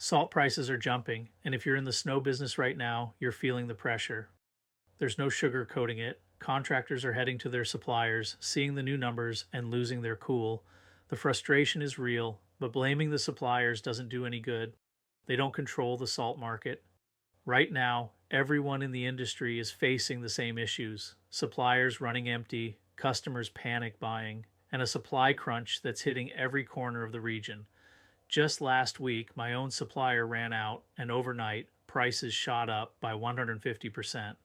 Salt prices are jumping, and if you're in the snow business right now, you're feeling the pressure. There's no sugarcoating it. Contractors are heading to their suppliers, seeing the new numbers, and losing their cool. The frustration is real, but blaming the suppliers doesn't do any good. They don't control the salt market. Right now, everyone in the industry is facing the same issues: suppliers running empty, customers panic buying, and a supply crunch that's hitting every corner of the region. Just last week, my own supplier ran out, and overnight, prices shot up by 150%.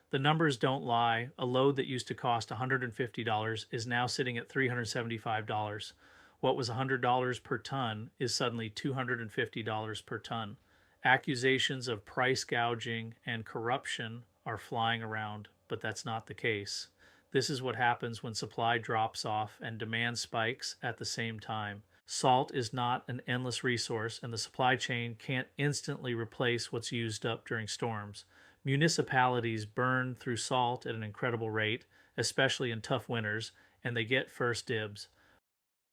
The numbers don't lie. A load that used to cost $150 is now sitting at $375. What was $100 per ton is suddenly $250 per ton. Accusations of price gouging and corruption are flying around, but that's not the case. This is what happens when supply drops off and demand spikes at the same time. Salt is not an endless resource, and the supply chain can't instantly replace what's used up during storms. Municipalities burn through salt at an incredible rate, especially in tough winters, and they get first dibs.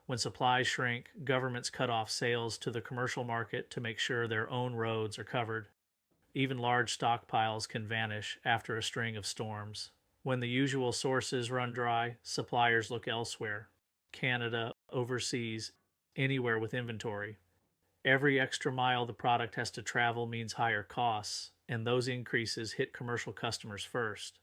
When supplies shrink, governments cut off sales to the commercial market to make sure their own roads are covered. Even large stockpiles can vanish after a string of storms. When the usual sources run dry, suppliers look elsewhere: Canada, overseas, anywhere with inventory. Every extra mile the product has to travel means higher costs, and those increases hit commercial customers first.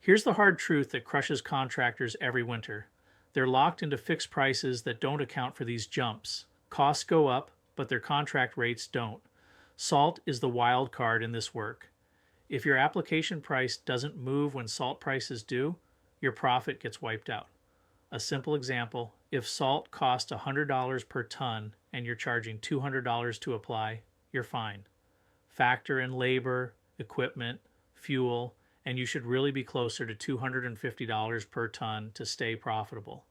Here's the hard truth that crushes contractors every winter: they're locked into fixed prices that don't account for these jumps. Costs go up, but their contract rates don't. Salt is the wild card in this work. If your application price doesn't move when salt prices do, your profit gets wiped out. A simple example: if salt costs $100 per ton and you're charging $200 to apply, you're fine. Factor in labor, equipment, fuel, and you should really be closer to $250 per ton to stay profitable.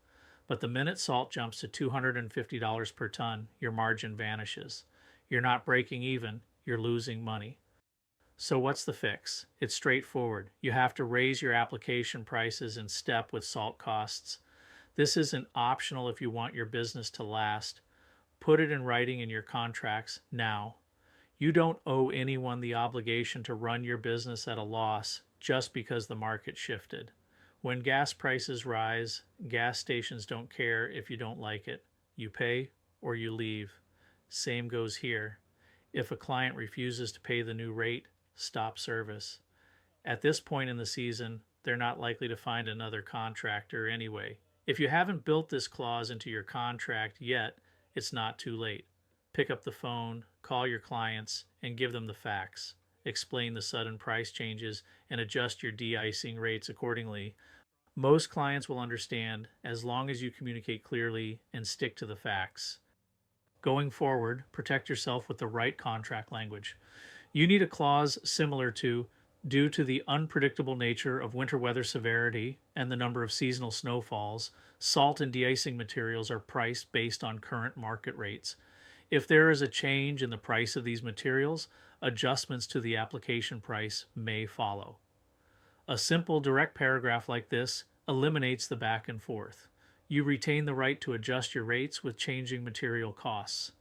But the minute salt jumps to $250 per ton, your margin vanishes. You're not breaking even, you're losing money. So what's the fix? It's straightforward. You have to raise your application prices in step with salt costs. This isn't optional if you want your business to last. Put it in writing in your contracts now. You don't owe anyone the obligation to run your business at a loss just because the market shifted. When gas prices rise, gas stations don't care if you don't like it. You pay or you leave. Same goes here. If a client refuses to pay the new rate, stop service. At this point in the season, they're not likely to find another contractor anyway. If you haven't built this clause into your contract yet, it's not too late. Pick up the phone, call your clients, and give them the facts. Explain the sudden price changes and adjust your de-icing rates accordingly. Most clients will understand as long as you communicate clearly and stick to the facts. Going forward, protect yourself with the right contract language. You need a clause similar to: due to the unpredictable nature of winter weather severity and the number of seasonal snowfalls, salt and de-icing materials are priced based on current market rates. If there is a change in the price of these materials, adjustments to the application price may follow. A simple, direct paragraph like this eliminates the back and forth. You retain the right to adjust your rates with changing material costs.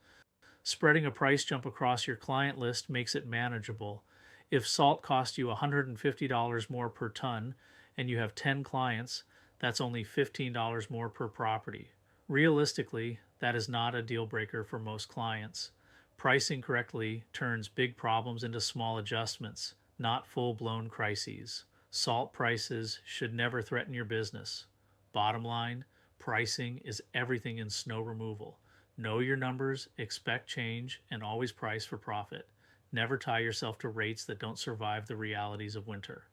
Spreading a price jump across your client list makes it manageable. If salt costs you $150 more per ton and you have 10 clients, that's only $15 more per property. Realistically, that is not a deal breaker for most clients. Pricing correctly turns big problems into small adjustments, not full-blown crises. Salt prices should never threaten your business. Bottom line, pricing is everything in snow removal. Know your numbers, expect change, and always price for profit. Never tie yourself to rates that don't survive the realities of winter.